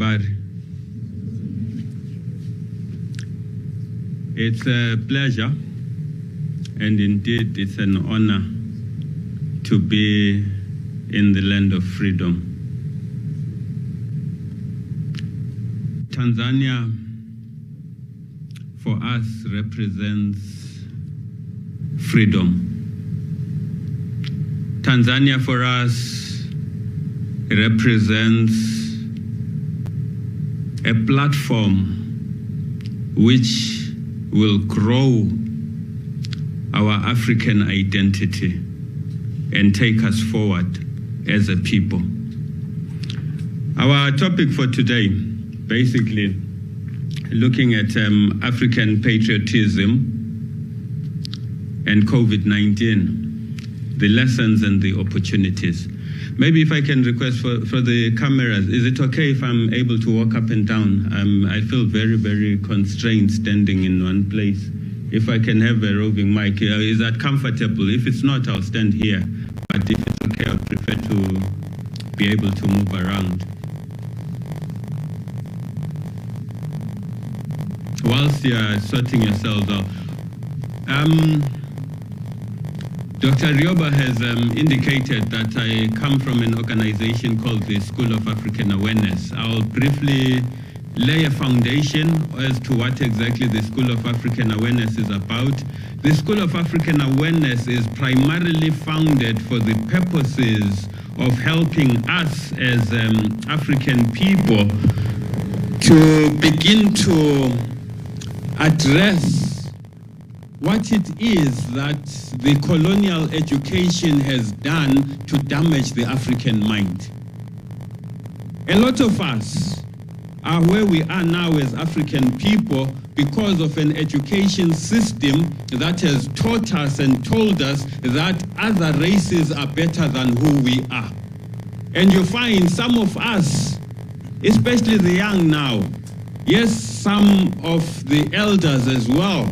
Habari. It's a pleasure, and indeed it's an honor to be in the land of freedom. Tanzania, for us, represents freedom. Tanzania, for us, represents a platform which will grow our African identity and take us forward as a people. Our topic for today, basically looking at African patriotism and COVID-19, the lessons and the opportunities. Maybe if I can request for the cameras, is it okay if I'm able to walk up and down? I feel very, very constrained standing in one place. If I can have a roving mic, is that comfortable? If it's not, I'll stand here. But if it's okay, I'd prefer to be able to move around. Whilst you're sorting yourselves out, Dr. Rioba has indicated that I come from an organization called the School of African Awareness. I'll briefly lay a foundation as to what exactly the School of African Awareness is about. The School of African Awareness is primarily founded for the purposes of helping us as African people to begin to address what it is that the colonial education has done to damage the African mind. A lot of us are where we are now as African people because of an education system that has taught us and told us that other races are better than who we are. And you find some of us, especially the young now, yes, some of the elders as well,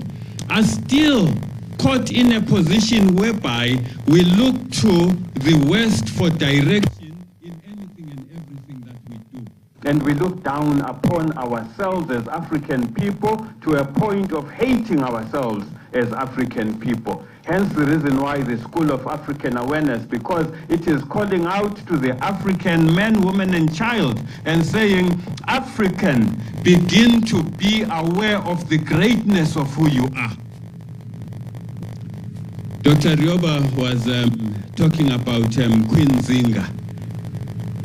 are still caught in a position whereby we look to the West for direction in anything and everything that we do. And we look down upon ourselves as African people to a point of hating ourselves as African people. Hence the reason why the School of African Awareness, because it is calling out to the African man, woman, and child and saying, African, begin to be aware of the greatness of who you are. Dr. Rioba was talking about Queen Zinga.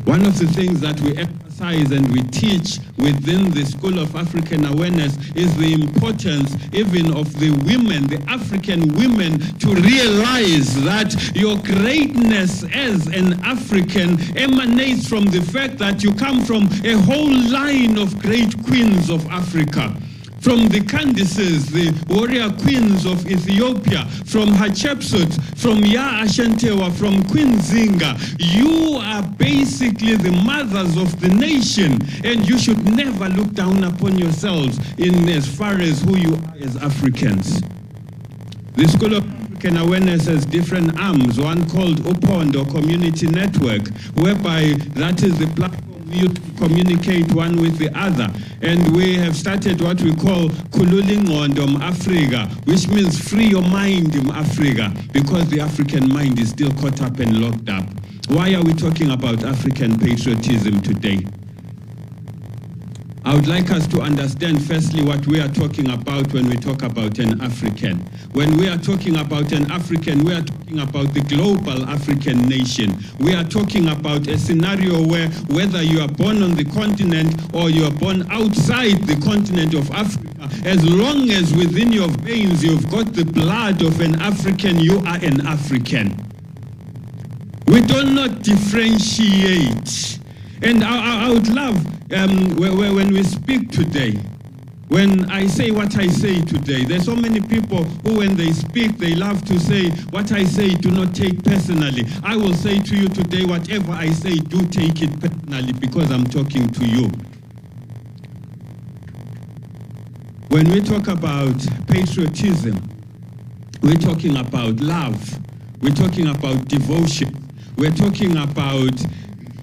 One of the things that we emphasize and we teach within the School of African Awareness is the importance even of the women, the African women, to realize that your greatness as an African emanates from the fact that you come from a whole line of great queens of Africa. From the Candaces, the warrior queens of Ethiopia, from Hatshepsut, from Ya Ashantewa, from Queen Zinga. You are basically the mothers of the nation, and you should never look down upon yourselves in as far as who you are as Africans. The School of African Awareness has different arms, one called UPOND or Community Network, whereby that is the platform you communicate one with the other. And we have started what we call Kululingondom Africa, which means free your mind in Africa, because the African mind is still caught up and locked up. Why are we talking about African patriotism today? I would like us to understand firstly what we are talking about when we talk about an African. When we are talking about an African, we are talking about the global African nation. We are talking about a scenario where whether you are born on the continent or you are born outside the continent of Africa, as long as within your veins you've got the blood of an African, you are an African. We do not differentiate. And I would love when we speak today, when I say what I say today, there's so many people who when they speak, they love to say, what I say do not take personally. I will say to you today, whatever I say, do take it personally because I'm talking to you. When we talk about patriotism, we're talking about love. We're talking about devotion. We're talking about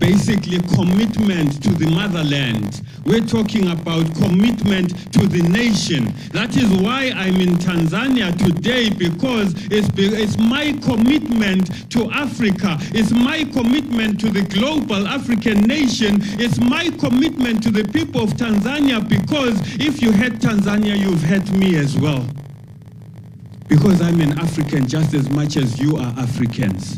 basically commitment to the motherland. We're talking about commitment to the nation. That is why I'm in Tanzania today, because it's my commitment to Africa. It's my commitment to the global African nation. It's my commitment to the people of Tanzania, because if you hate Tanzania, you've hate me as well. Because I'm an African just as much as you are Africans.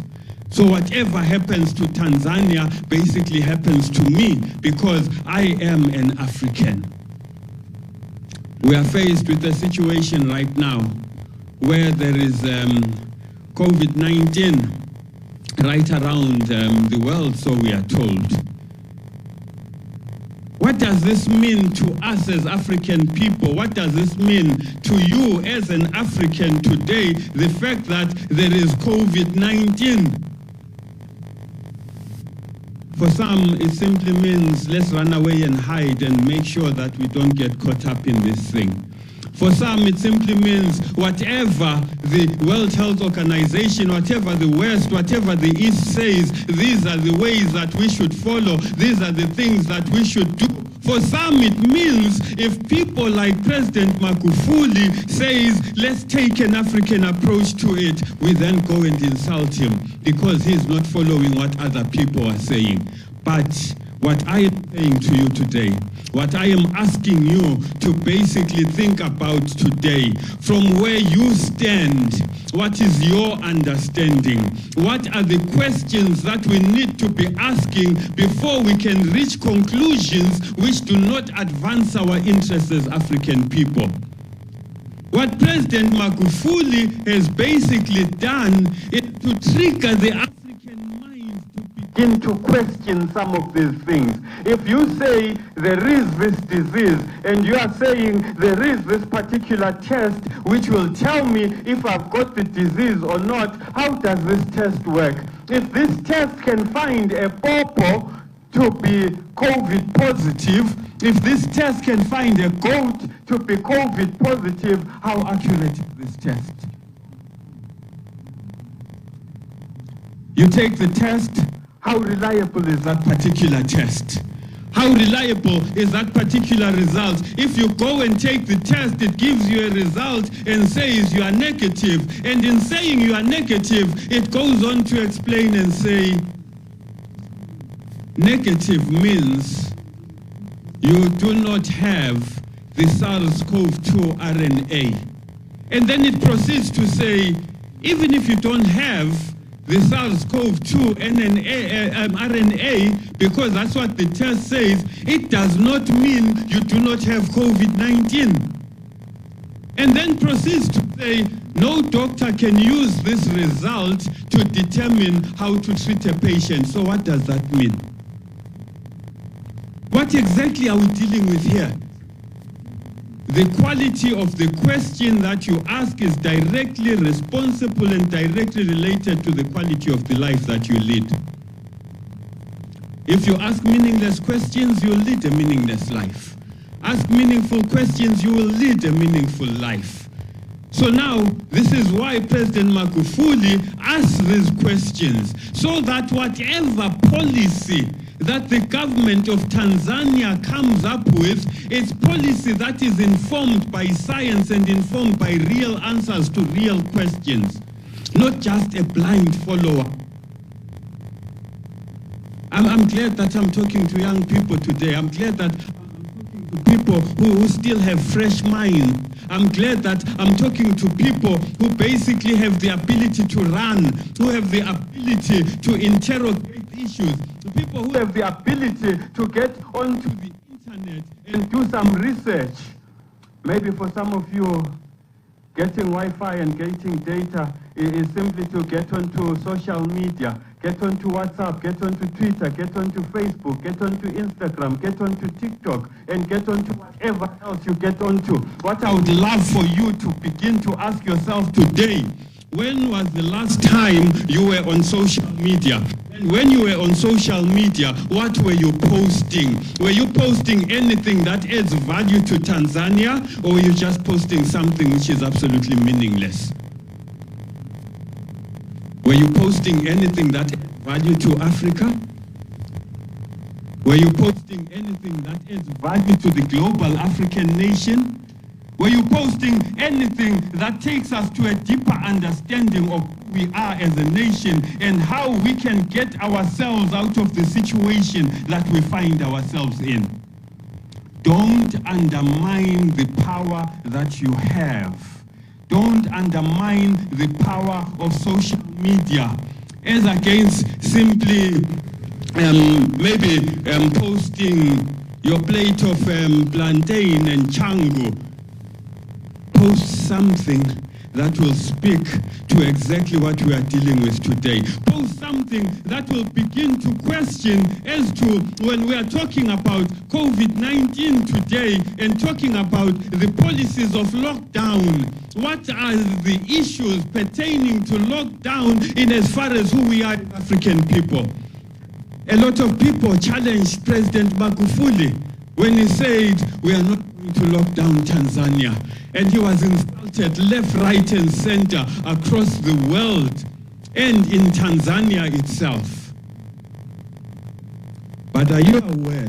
So whatever happens to Tanzania basically happens to me, because I am an African. We are faced with a situation right now where there is COVID-19 right around the world, so we are told. What does this mean to us as African people? What does this mean to you as an African today, the fact that there is COVID-19? For some, it simply means let's run away and hide and make sure that we don't get caught up in this thing. For some, it simply means whatever the World Health Organization, whatever the West, whatever the East says, these are the ways that we should follow. These are the things that we should do. For some, it means if people like President Magufuli says, let's take an African approach to it, we then go and insult him because he's not following what other people are saying. But what I am saying to you today, what I am asking you to basically think about today, from where you stand, what is your understanding? What are the questions that we need to be asking before we can reach conclusions which do not advance our interests as African people? What President Magufuli has basically done is to trigger the African mind to begin to question some of these things. If you say there is this disease and you are saying there is this particular test which will tell me if I've got the disease or not, how does this test work? If this test can find a pawpaw to be COVID positive, if this test can find a goat to be COVID positive, how accurate is this test? You take the test, how reliable is that particular test? How reliable is that particular result? If you go and take the test, it gives you a result and says you are negative. And in saying you are negative, it goes on to explain and say, negative means you do not have the SARS-CoV-2 RNA. And then it proceeds to say, even if you don't have the SARS-CoV-2 RNA, because that's what the test says, it does not mean you do not have COVID-19. And then proceeds to say, no doctor can use this result to determine how to treat a patient. So what does that mean? What exactly are we dealing with here? The quality of the question that you ask is directly responsible and directly related to the quality of the life that you lead. If you ask meaningless questions, you'll lead a meaningless life. Ask meaningful questions, you will lead a meaningful life. So now, this is why President Magufuli asks these questions, so that whatever policy that the government of Tanzania comes up with, it's policy that is informed by science and informed by real answers to real questions, not just a blind follower. I'm glad that I'm talking to young people today. I'm glad that I'm talking to people who still have fresh minds. I'm glad that I'm talking to people who basically have the ability to run, who have the ability to interrogate issues, people who have the ability to get onto the internet and do some research. Maybe for some of you, getting Wi-Fi and getting data is simply to get onto social media, get onto WhatsApp, get onto Twitter, get onto Facebook, get onto Instagram, get onto TikTok, and get onto whatever else you get onto. What I would love for you to begin to ask yourself today, when was the last time you were on social media? And when you were on social media, what were you posting? Were you posting anything that adds value to Tanzania, or were you just posting something which is absolutely meaningless? Were you posting anything that adds value to Africa? Were you posting anything that adds value to the global African nation? Were you posting anything that takes us to a deeper understanding of who we are as a nation and how we can get ourselves out of the situation that we find ourselves in? Don't undermine the power that you have. Don't undermine the power of social media as against simply posting your plate of plantain and chango. Post something that will speak to exactly what we are dealing with today. Post something that will begin to question as to when we are talking about COVID-19 today and talking about the policies of lockdown. What are the issues pertaining to lockdown in as far as who we are as African people? A lot of people challenged President Magufuli when he said we are not going to lock down Tanzania. And he was insulted left, right, and center across the world and in Tanzania itself. But are you aware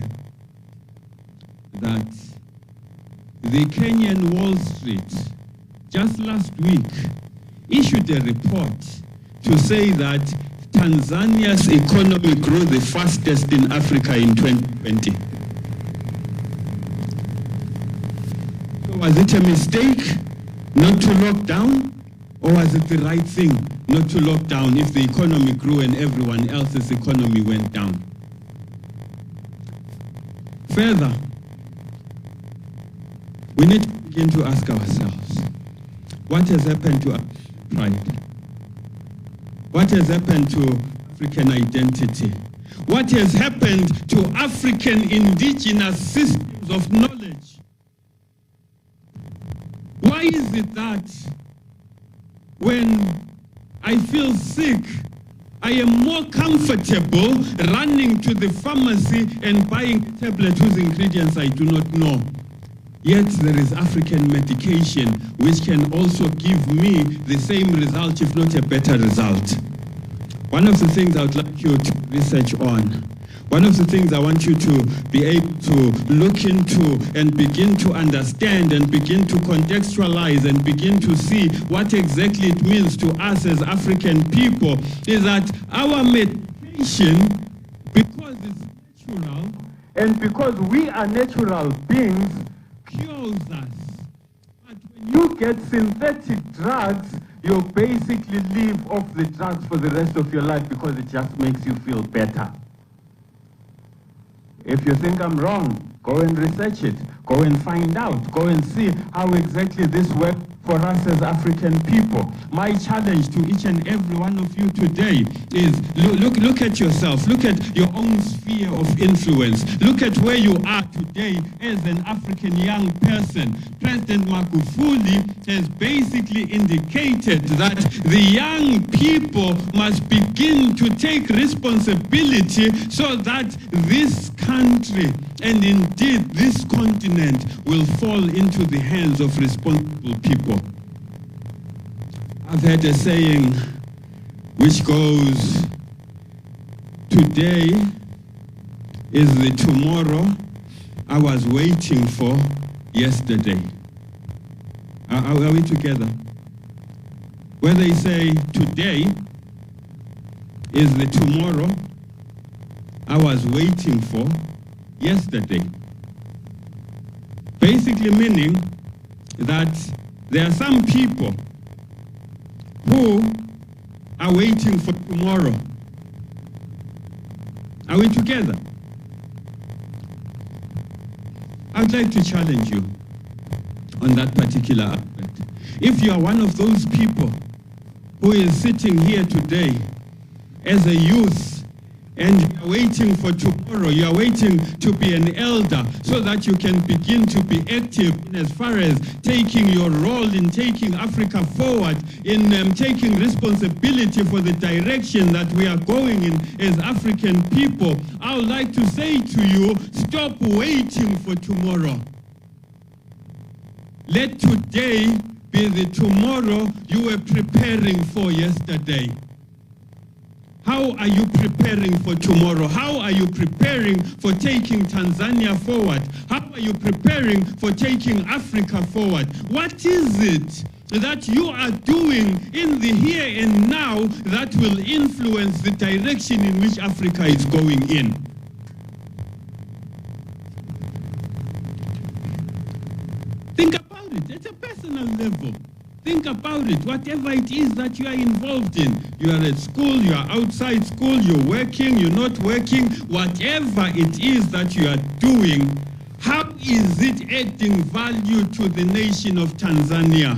that the Kenyan Wall Street just last week issued a report to say that Tanzania's economy grew the fastest in Africa in 2020? Was it a mistake not to lock down, or was it the right thing not to lock down if the economy grew and everyone else's economy went down? Further, we need to begin to ask ourselves, what has happened to pride? What has happened to African identity? What has happened to African indigenous systems of knowledge? Why is it that when I feel sick, I am more comfortable running to the pharmacy and buying a tablet whose ingredients I do not know? Yet there is African medication which can also give me the same result, if not a better result. One of the things I would like you to research on, one of the things I want you to be able to look into and begin to understand and begin to contextualize and begin to see what exactly it means to us as African people is that our medication, because it's natural and because we are natural beings, cures us. But when you get synthetic drugs, you basically live off the drugs for the rest of your life because it just makes you feel better. If you think I'm wrong, go and research it. Go and find out. Go and see how exactly this works for us as African people. My challenge to each and every one of you today is look at yourself. Look at your own sphere of influence. Look at where you are today as an African young person. President Magufuli has basically indicated that the young people must begin to take responsibility so that this country and indeed this continent will fall into the hands of responsible people. I've heard a saying which goes, today is the tomorrow I was waiting for yesterday. Are we together? Where they say today is the tomorrow I was waiting for yesterday. Basically meaning that there are some people who are waiting for tomorrow. Are we together? I'd like to challenge you on that particular aspect. If you are one of those people who is sitting here today as a youth and you are waiting for tomorrow, you are waiting to be an elder so that you can begin to be active in as far as taking your role in taking Africa forward, in taking responsibility for the direction that we are going in as African people, I would like to say to you, stop waiting for tomorrow. Let today be the tomorrow you were preparing for yesterday. How are you preparing for tomorrow? How are you preparing for taking Tanzania forward? How are you preparing for taking Africa forward? What is it that you are doing in the here and now that will influence the direction in which Africa is going in? Think about it at a personal level. Think about it, whatever it is that you are involved in. You are at school, you are outside school, you're working, you're not working, whatever it is that you are doing, how is it adding value to the nation of Tanzania?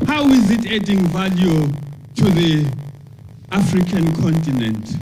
How is it adding value to the African continent?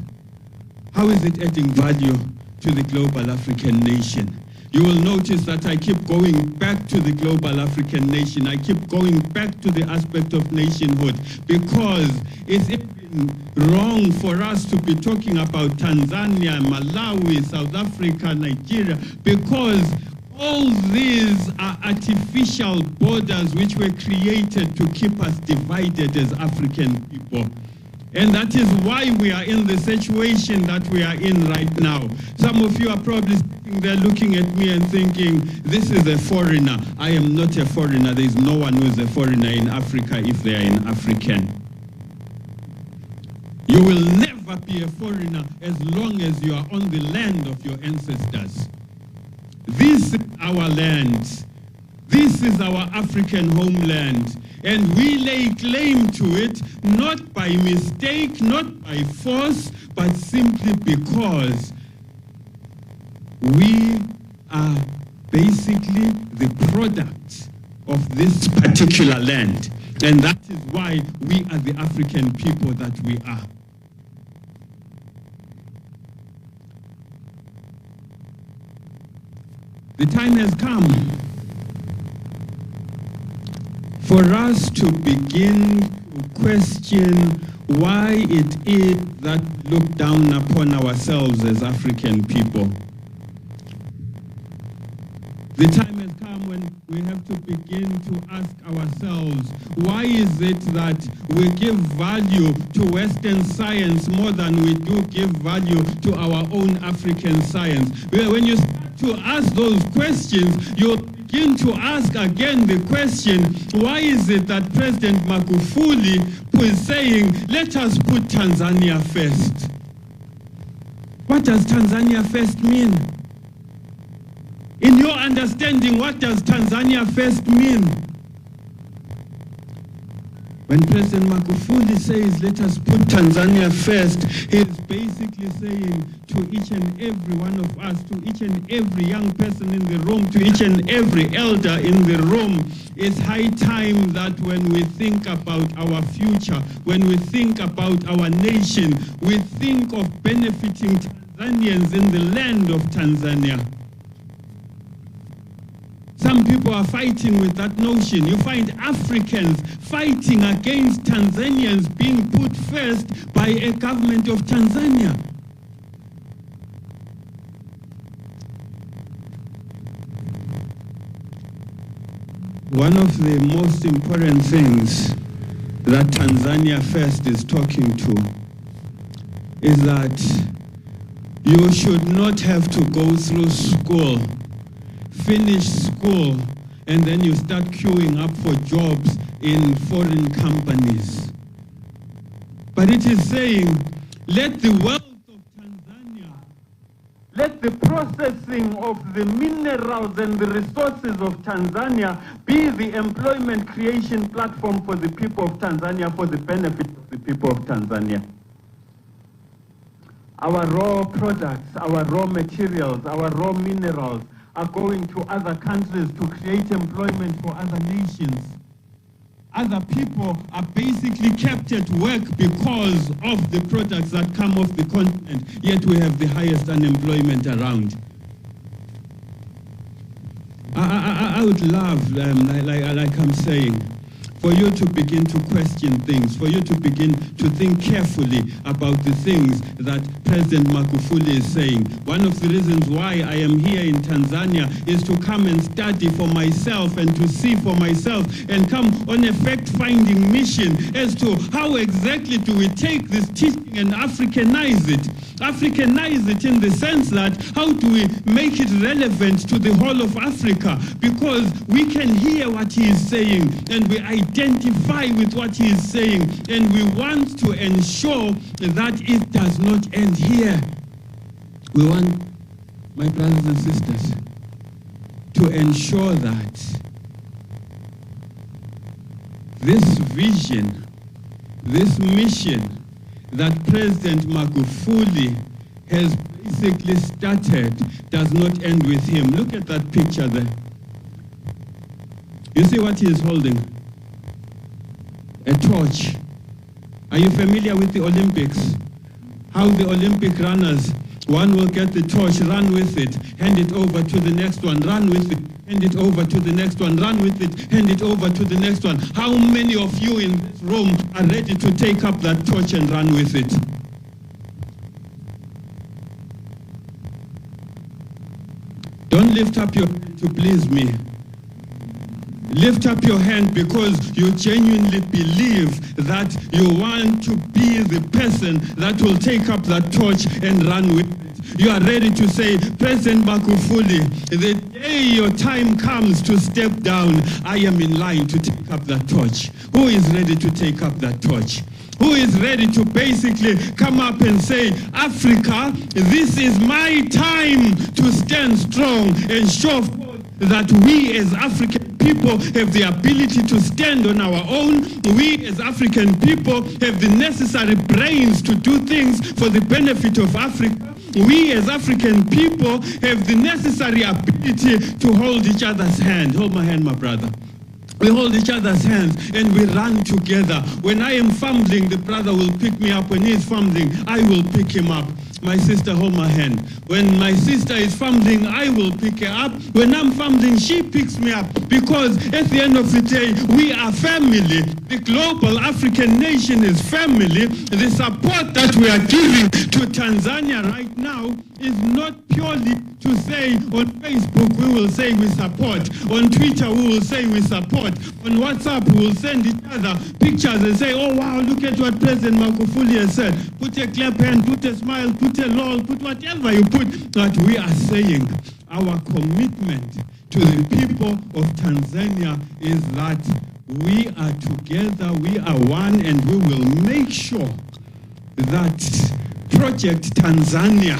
How is it adding value to the global African nation? You will notice that I keep going back to the global African nation. I keep going back to the aspect of nationhood because it's even wrong for us to be talking about Tanzania, Malawi, South Africa, Nigeria, because all these are artificial borders which were created to keep us divided as African people. And that is why we are in the situation that we are in right now. Some of you are probably sitting there looking at me and thinking, this is a foreigner. I am not a foreigner. There is no one who is a foreigner in Africa if they are an African. You will never be a foreigner as long as you are on the land of your ancestors. This is our land. This is our African homeland. And we lay claim to it, not by mistake, not by force, but simply because we are basically the product of this particular land. And that is why we are the African people that we are. The time has come for us to begin to question why it is that we look down upon ourselves as African people. The time has come when we have to begin to ask ourselves, why is it that we give value to Western science more than we do give value to our own African science? When you start to ask those questions, you'll begin to ask again the question, why is it that President Magufuli is saying, let us put Tanzania first? What does Tanzania first mean? In your understanding, what does Tanzania first mean? When President Magufuli says, let us put Tanzania first, he is basically saying to each and every one of us, to each and every young person in the room, to each and every elder in the room, it's high time that when we think about our future, when we think about our nation, we think of benefiting Tanzanians in the land of Tanzania. Some people are fighting with that notion. You find Africans fighting against Tanzanians being put first by a government of Tanzania. One of the most important things that Tanzania First is talking to is that you should not have to go through school, finish school, and then you start queuing up for jobs in foreign companies. But it is saying, let the wealth of Tanzania, let the processing of the minerals and the resources of Tanzania be the employment creation platform for the people of Tanzania, for the benefit of the people of Tanzania. Our raw products, our raw materials, our raw minerals are going to other countries to create employment for other nations. Other people are basically kept at work because of the products that come off the continent, yet we have the highest unemployment around. I would love, like I'm saying, for you to begin to question things, for you to begin to think carefully about the things that President Magufuli is saying. One of the reasons why I am here in Tanzania is to come and study for myself and to see for myself and come on a fact-finding mission as to how exactly do we take this teaching and Africanize it. Africanize it in the sense that how do we make it relevant to the whole of Africa, because we can hear what he is saying and we identify with what he is saying, and we want to ensure that it does not end here. We want, my brothers and sisters, to ensure that this vision, this mission that President Magufuli has basically started does not end with him. Look at that picture there. You see what he is holding? A torch. Are you familiar with the Olympics? How the Olympic runners, one will get the torch, run with it, hand it over to the next one, run with it, hand it over to the next one, run with it, hand it over to the next one. How many of you in this room are ready to take up that torch and run with it? Don't lift up your hand to please me. Lift up your hand because you genuinely believe that you want to be the person that will take up that torch and run with it. You are ready to say, President Magufuli, the day your time comes to step down, I am in line to take up that torch. Who is ready to take up that torch? Who is ready to basically come up and say, Africa, this is my time to stand strong and show that we as African people have the ability to stand on our own. We as African people have the necessary brains to do things for the benefit of Africa. We as African people have the necessary ability to hold each other's hand. Hold my hand, my brother. We hold each other's hands and we run together. When I am fumbling, the brother will pick me up. When he is fumbling, I will pick him up. My sister, hold my hand. When my sister is fumbling, I will pick her up. When I'm fumbling, she picks me up. Because at the end of the day, we are family. The global African nation is family. The support that we are giving to Tanzania right now is not purely to say on Facebook we will say we support, on Twitter we will say we support, on WhatsApp we will send each other pictures and say, oh wow, look at what President Magufuli has said. Put a clap hand, put a smile, put a lol, put whatever you put. But we are saying our commitment to the people of Tanzania is that we are together, we are one, and we will make sure that Project Tanzania,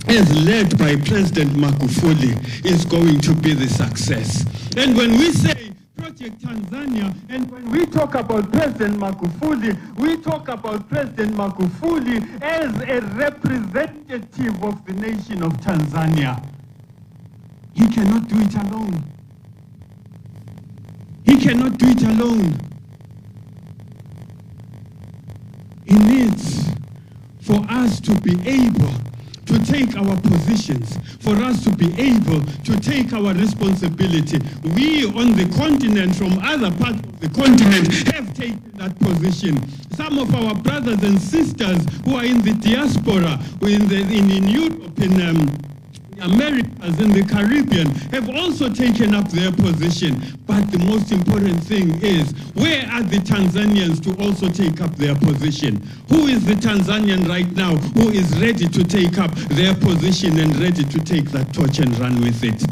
as led by President Magufuli, is going to be the success. And when we say Project Tanzania, and when we talk about President Magufuli, we talk about President Magufuli as a representative of the nation of Tanzania. He cannot do it alone. He cannot do it alone. He needs for us to be able to take our positions, for us to be able to take our responsibility. We on the continent, from other parts of the continent, have taken that position. Some of our brothers and sisters who are in the diaspora, in Europe, in Americas, in the Caribbean, have also taken up their position. But the most important thing is, where are the Tanzanians to also take up their position? Who is the Tanzanian right now who is ready to take up their position and ready to take that torch and run with it?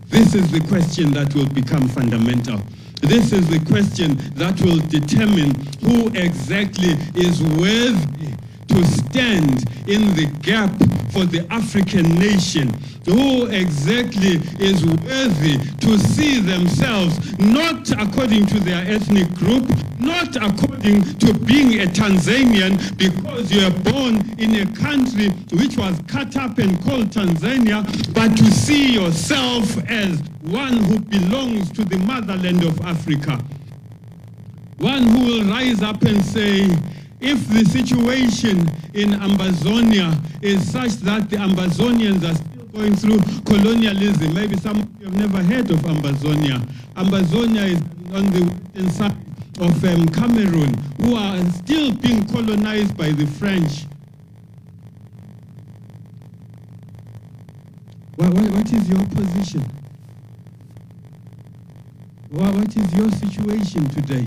This is the question that will become fundamental. This is the question that will determine who exactly is worthy to stand in the gap for the African nation, who exactly is worthy to see themselves not according to their ethnic group, not according to being a Tanzanian because you are born in a country which was cut up and called Tanzania, but to see yourself as one who belongs to the motherland of Africa. One who will rise up and say, if the situation in Ambazonia is such that the Ambazonians are still going through colonialism. Maybe some of you have never heard of Ambazonia. Ambazonia is on the western side of Cameroon, who are still being colonized by the French. What is your position? What is your situation today?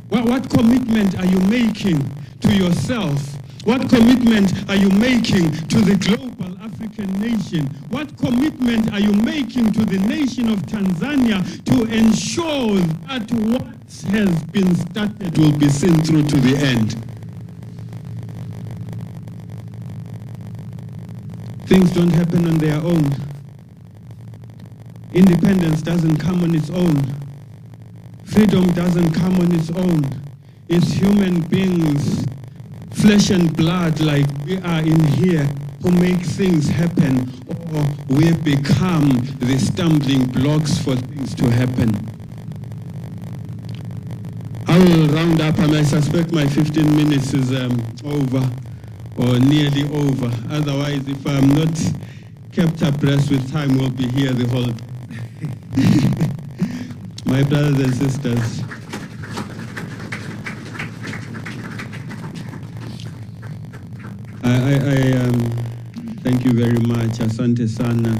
What commitment are you making to yourself? What commitment are you making to the global African nation? What commitment are you making to the nation of Tanzania to ensure that what has been started will be seen through to the end? Things don't happen on their own. Independence doesn't come on its own. Freedom doesn't come on its own. It's human beings, flesh and blood like we are in here, who make things happen, or we become the stumbling blocks for things to happen. I will round up, and I suspect my 15 minutes is over, or nearly over. Otherwise, if I'm not kept abreast with time, we'll be here the whole day. My brothers and sisters, I thank you very much. Asante sana.